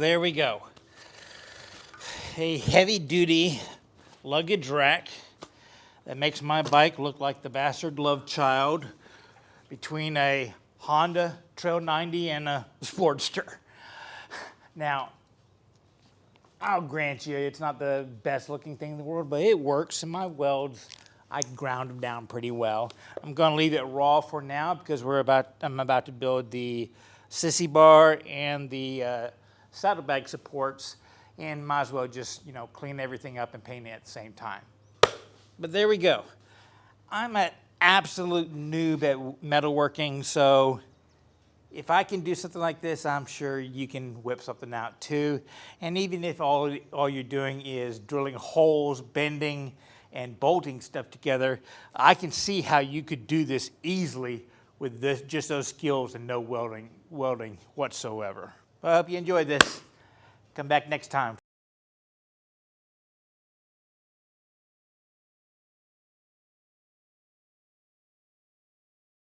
there we go. A heavy-duty luggage rack that makes my bike look like the bastard love child between a Honda Trail 90 and a Sportster. Now, I'll grant you it's not the best looking thing in the world, but it works, and my welds, I ground them down pretty well. I'm going to leave it raw for now because I'm about to build the sissy bar and the saddlebag supports, and might as well just, clean everything up and paint it at the same time. But there we go. I'm an absolute noob at metalworking, so if I can do something like this, I'm sure you can whip something out too. And even if all you're doing is drilling holes, bending, and bolting stuff together, I can see how you could do this easily with just those skills and no welding whatsoever. I hope you enjoyed this. Come back next time.